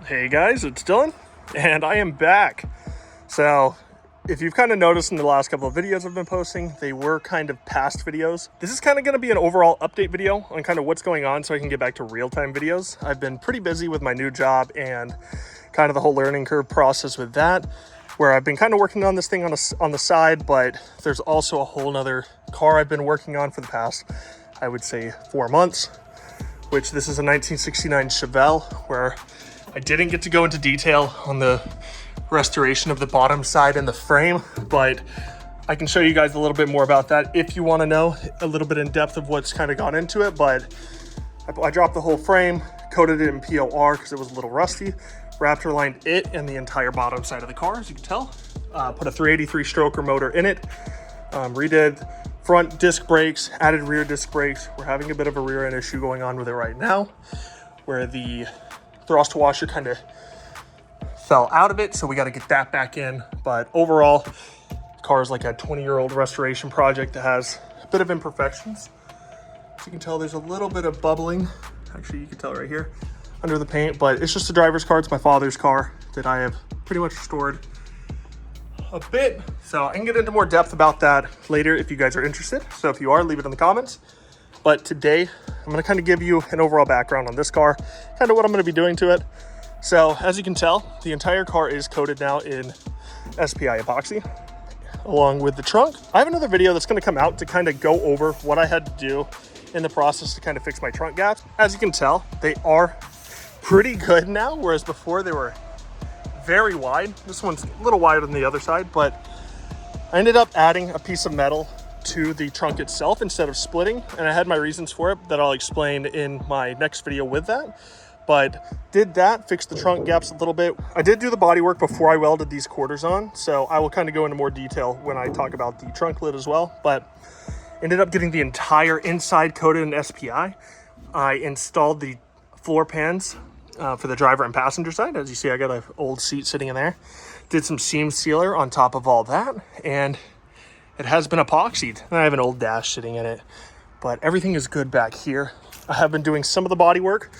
Hey guys, it's Dylan, and I am back. So, if you've kind of noticed in the last couple of videos I've been posting, they were kind of past videos. This is kind of going to be an overall update video on kind of what's going on so I can get back to real-time videos. I've been pretty busy with my new job and kind of the whole learning curve process with that, where I've been kind of working on this thing on the side, but there's also a whole nother car I've been working on for the past, I would say, 4 months, which this is a 1969 Chevelle, where I didn't get to go into detail on the restoration of the bottom side and the frame, but I can show you guys a little bit more about that if you want to know a little bit in depth of what's kind of gone into it. But I dropped the whole frame, coated it in POR because it was a little rusty, raptor lined it and the entire bottom side of the car, as you can tell. Put a 383 stroker motor in it, redid front disc brakes, added rear disc brakes. We're having a bit of a rear end issue going on with it right now, where the thrust washer kind of fell out of it, so we got to get that back in. But overall, the car is like a 20-year-old restoration project that has a bit of imperfections. As you can tell, there's a little bit of bubbling, actually you can tell right here, under the paint, but it's just a driver's car. It's my father's car that I have pretty much restored a bit, so I can get into more depth about that later if you guys are interested. So if you are, leave it in the comments. But today, I'm going to kind of give you an overall background on this car, kind of what I'm going to be doing to it. So as you can tell, the entire car is coated now in SPI epoxy, along with the trunk. I have another video that's going to come out to kind of go over what I had to do in the process to kind of fix my trunk gaps. As you can tell, they are pretty good now, whereas before they were very wide. This one's a little wider than the other side, but I ended up adding a piece of metal to the trunk itself instead of splitting, and I had my reasons for it that I'll explain in my next video with that. But did that, fix the trunk gaps a little bit. I did do the body work before I welded these quarters on, so I will kind of go into more detail when I talk about the trunk lid as well. But ended up getting the entire inside coated in SPI. I installed the floor pans for the driver and passenger side. As you see, I got an old seat sitting in there. Did some seam sealer on top of all that, and it has been epoxied. I have an old dash sitting in it, but everything is good back here. I have been doing some of the body work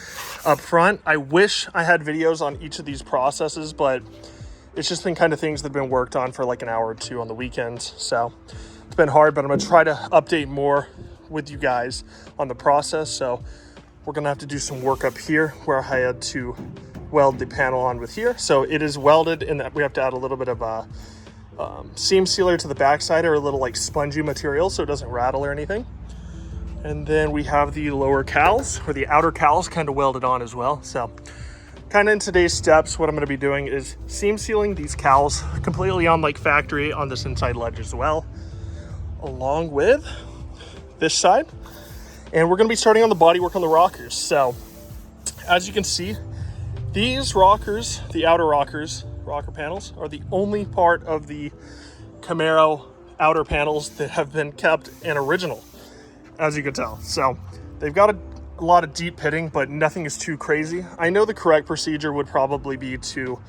up front. I wish I had videos on each of these processes, but it's just been kind of things that have been worked on for like an hour or two on the weekends. So it's been hard, but I'm gonna try to update more with you guys on the process. So we're gonna have to do some work up here where I had to weld the panel on with here. So it is welded, and we have to add a little bit of a seam sealer to the backside, or a little like spongy material so it doesn't rattle or anything. And then we have the lower cowls, or the outer cowls, kind of welded on as well. So kind of in today's steps, what I'm going to be doing is seam sealing these cowls completely on like factory on this inside ledge as well, along with this side. And we're going to be starting on the body work on the rockers. So as you can see, these rockers, the outer rocker panels, are the only part of the Camaro outer panels that have been kept an original, as you can tell. So they've got a lot of deep pitting, but nothing is too crazy. I know the correct procedure would probably be to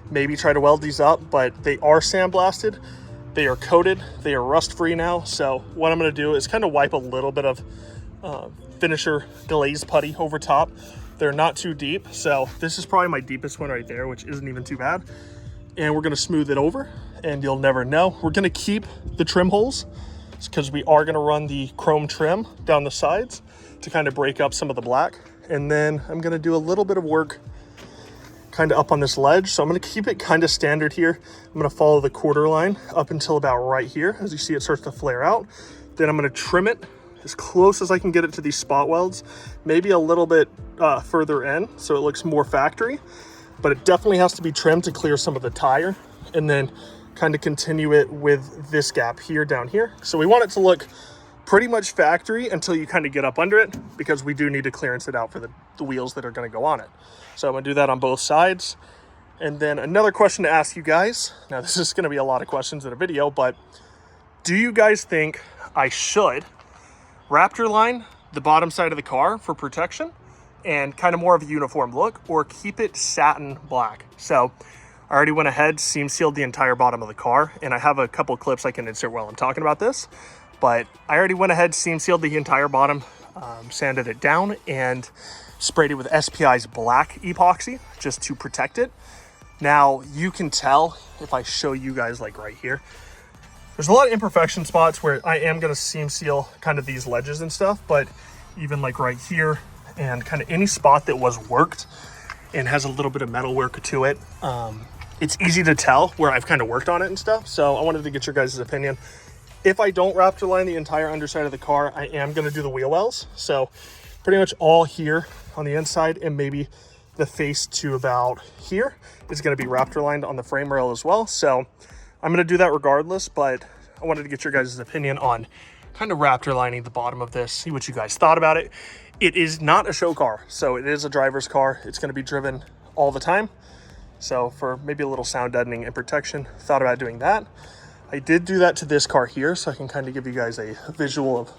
maybe try to weld these up, but they are sandblasted, they are coated, they are rust free now. So what I'm going to do is kind of wipe a little bit of finisher glaze putty over top. They're not too deep, so this is probably my deepest one right there, which isn't even too bad. And we're going to smooth it over, and you'll never know. We're going to keep the trim holes because we are going to run the chrome trim down the sides to kind of break up some of the black. And then I'm going to do a little bit of work kind of up on this ledge. So I'm going to keep it kind of standard here. I'm going to follow the quarter line up until about right here. As you see, it starts to flare out. Then I'm going to trim it as close as I can get it to these spot welds, maybe a little bit further in so it looks more factory, but it definitely has to be trimmed to clear some of the tire, and then kind of continue it with this gap here down here. So we want it to look pretty much factory until you kind of get up under it, because we do need to clearance it out for the wheels that are going to go on it. So I'm going to do that on both sides. And then another question to ask you guys, now this is going to be a lot of questions in a video, but do you guys think I should raptor line the bottom side of the car for protection and kind of more of a uniform look, or keep it satin black? So I already went ahead, seam sealed the entire bottom of the car, and I have a couple clips I can insert while I'm talking about this, but I already went ahead, seam sealed the entire bottom, sanded it down, and sprayed it with SPI's black epoxy just to protect it. Now you can tell if I show you guys like right here, there's a lot of imperfection spots where I am going to seam seal kind of these ledges and stuff, but even like right here and kind of any spot that was worked and has a little bit of metal work to it, it's easy to tell where I've kind of worked on it and stuff. So I wanted to get your guys' opinion. If I don't raptor line the entire underside of the car, I am going to do the wheel wells. So pretty much all here on the inside, and maybe the face to about here is going to be raptor lined on the frame rail as well. So I'm going to do that regardless, but I wanted to get your guys' opinion on kind of raptor lining the bottom of this, see what you guys thought about it. It is not a show car, so it is a driver's car. It's going to be driven all the time. So for maybe a little sound deadening and protection, thought about doing that. I did do that to this car here, so I can kind of give you guys a visual of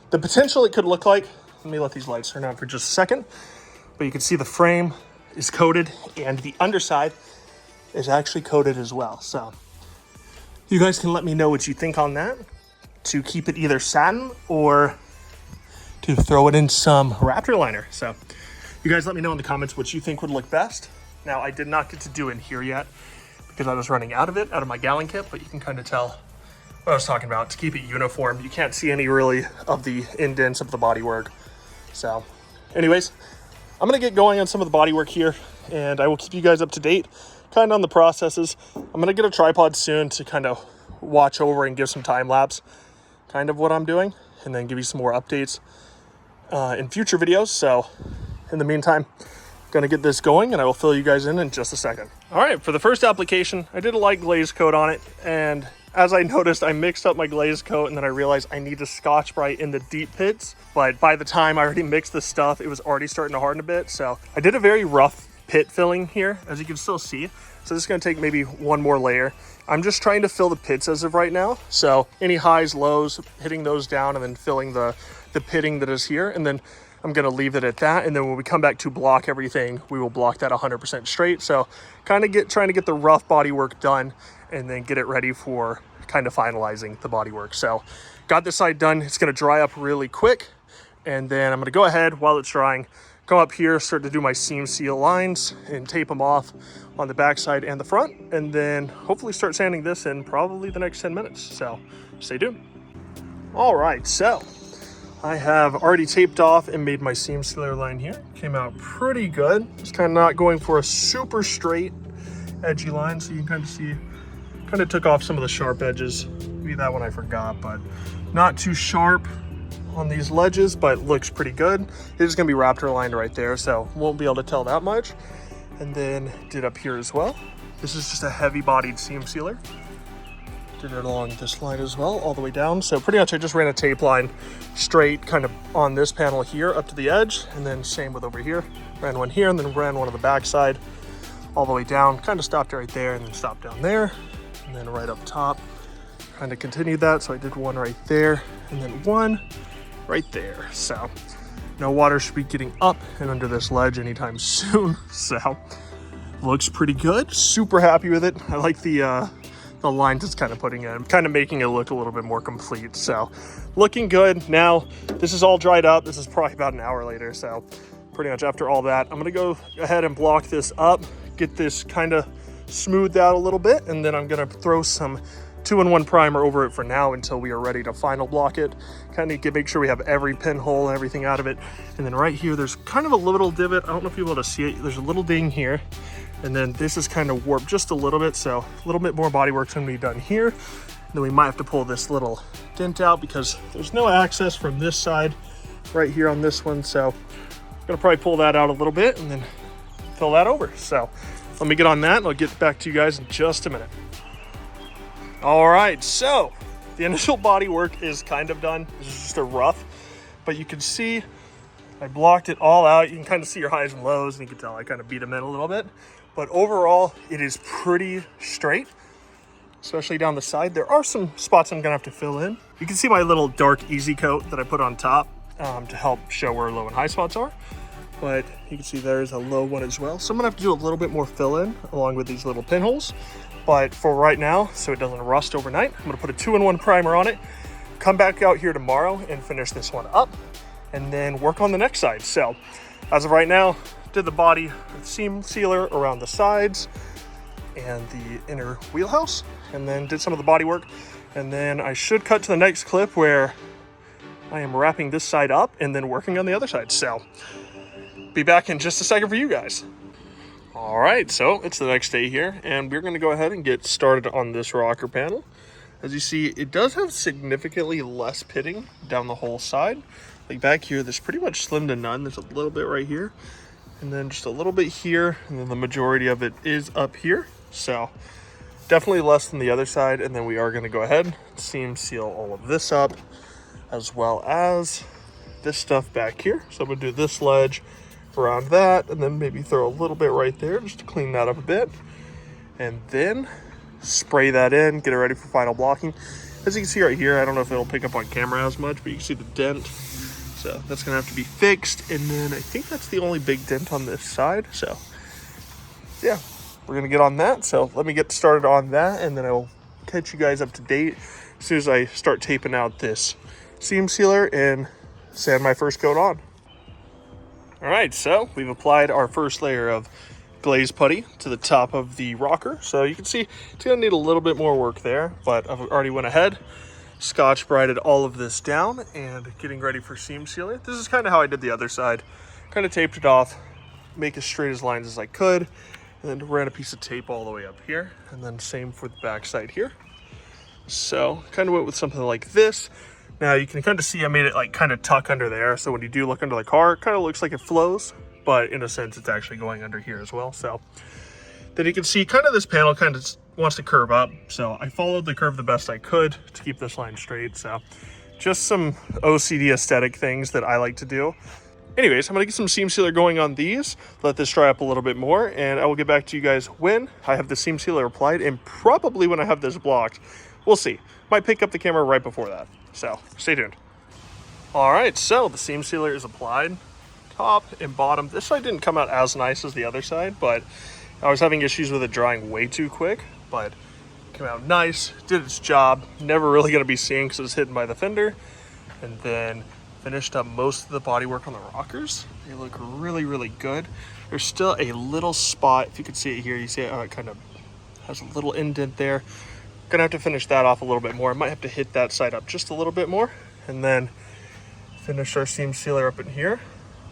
the potential it could look like. Let me let these lights turn on for just a second. But you can see the frame is coated and the underside is actually coated as well. So you guys can let me know what you think on that, to keep it either satin or to throw it in some raptor liner. So you guys let me know in the comments what you think would look best. Now, I did not get to do in here yet because I was running out of my gallon kit, but you can kind of tell what I was talking about. To keep it uniform, you can't see any really of the indents of the bodywork. So anyways, I'm gonna get going on some of the bodywork here, and I will keep you guys up to date kind of on the processes. I'm gonna get a tripod soon to kind of watch over and give some time lapse kind of what I'm doing, and then give you some more updates in future videos. So in the meantime, gonna get this going, and I will fill you guys in just a second. All right, for the first application, I did a light glaze coat on it, and as I noticed, I mixed up my glaze coat, and then I realized I need to Scotch-Brite in the deep pits, but by the time I already mixed the stuff, it was already starting to harden a bit. So I did a very rough pit filling here, as you can still see. So this is gonna take maybe one more layer. I'm just trying to fill the pits as of right now. So any highs, lows, hitting those down, and then filling the pitting that is here, and then I'm gonna leave it at that, and then when we come back to block everything, we will block that 100% straight. So kind of trying to get the rough body work done, and then get it ready for kind of finalizing the body work. So got this side done. It's gonna dry up really quick, and then I'm gonna go ahead while it's drying, come up here, start to do my seam seal lines and tape them off on the back side and the front, and then hopefully start sanding this in probably the next 10 minutes. So stay tuned. All right, so I have already taped off and made my seam sealer line here. Came out pretty good. Just kind of not going for a super straight edgy line, so you can kind of see, kind of took off some of the sharp edges. Maybe that one I forgot, but not too sharp on these ledges, but looks pretty good. It is gonna be raptor lined right there, so won't be able to tell that much. And then did up here as well. This is just a heavy bodied seam sealer. Did it along this line as well, all the way down. So pretty much I just ran a tape line straight kind of on this panel here up to the edge, and then same with over here. Ran one here and then ran one on the back side all the way down, kind of stopped right there and then stopped down there, and then right up top. Kind of continued that, so I did one right there and then one right there. So no water should be getting up and under this ledge anytime soon. So looks pretty good, super happy with it. I like the lines it's kind of putting in, kind of making it look a little bit more complete. So looking good. Now this is all dried up. This is probably about an hour later. So pretty much after all that, I'm gonna go ahead and block this up, get this kind of smoothed out a little bit, and then I'm gonna throw some 2-in-1 primer over it for now until we are ready to final block it. Kind of make sure we have every pinhole and everything out of it. And then right here, there's kind of a little divot. I don't know if you'll be able to see it. There's a little ding here. And then this is kind of warped just a little bit. So a little bit more body work's gonna be done here. And then we might have to pull this little dent out because there's no access from this side right here on this one. So I'm gonna probably pull that out a little bit and then fill that over. So let me get on that and I'll get back to you guys in just a minute. All right, so the initial body work is kind of done. This is just a rough, but you can see I blocked it all out. You can kind of see your highs and lows, and you can tell I kind of beat them in a little bit. But overall, it is pretty straight, especially down the side. There are some spots I'm gonna have to fill in. You can see my little dark easy coat that I put on top to help show where low and high spots are. But you can see there's a low one as well. So I'm gonna have to do a little bit more fill in along with these little pinholes. But for right now, so it doesn't rust overnight, I'm gonna put a 2-in-1 primer on it, come back out here tomorrow and finish this one up, and then work on the next side. So as of right now, did the body seam sealer around the sides and the inner wheelhouse, and then did some of the body work. And then I should cut to the next clip where I am wrapping this side up and then working on the other side. So be back in just a second for you guys. All right, so it's the next day here, and we're gonna go ahead and get started on this rocker panel. As you see, it does have significantly less pitting down the whole side. Like back here, there's pretty much slim to none. There's a little bit right here, and then just a little bit here, and then the majority of it is up here. So definitely less than the other side. And then we are gonna go ahead and seam seal all of this up, as well as this stuff back here. So I'm gonna do this ledge around that, and then maybe throw a little bit right there just to clean that up a bit. And then spray that in, get it ready for final blocking. As you can see right here, I don't know if it'll pick up on camera as much, but you can see the dent. So that's gonna have to be fixed. And then I think that's the only big dent on this side. So yeah, we're gonna get on that. So let me get started on that, and then I will catch you guys up to date as soon as I start taping out this seam sealer and sand my first coat on. All right, so we've applied our first layer of glaze putty to the top of the rocker. So you can see it's gonna need a little bit more work there, but I've already went ahead, Scotch Brighted all of this down and getting ready for seam sealer. This is kind of how I did the other side. Kind of taped it off, make as straight as lines as I could, and then ran a piece of tape all the way up here, and then same for the back side here. So kind of went with something like this. Now you can kind of see I made it like kind of tuck under there, so when you do look under the car, it kind of looks like it flows, but in a sense it's actually going under here as well. So then you can see kind of this panel kind of wants to curve up, so I followed the curve the best I could to keep this line straight. So just some OCD aesthetic things that I like to do. Anyways, I'm gonna get some seam sealer going on these, let this dry up a little bit more, and I will get back to you guys when I have the seam sealer applied, and probably when I have this blocked. We'll see. Might pick up the camera right before that, so stay tuned. All right, so the seam sealer is applied, top and bottom. This side didn't come out as nice as the other side, but I was having issues with it drying way too quick, but it came out nice, did its job. Never really gonna be seen because it was hidden by the fender. And then finished up most of the bodywork on the rockers. They look really, really good. There's still a little spot, if you can see it here, you see it kind of has a little indent there. Gonna have to finish that off a little bit more. I might have to hit that side up just a little bit more, and then finish our seam sealer up in here.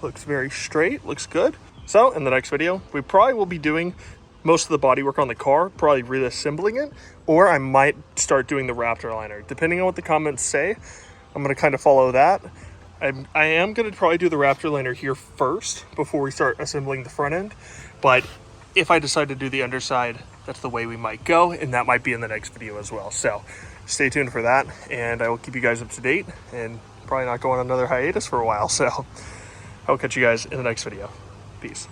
Looks very straight, looks good. So in the next video, we probably will be doing most of the bodywork on the car, probably reassembling it, or I might start doing the Raptor liner. Depending on what the comments say, I'm gonna kind of follow that. I am gonna probably do the Raptor liner here first before we start assembling the front end. But if I decide to do the underside, that's the way we might go, and that might be in the next video as well. So stay tuned for that, and I will keep you guys up to date, and probably not go on another hiatus for a while. So I'll catch you guys in the next video. Peace.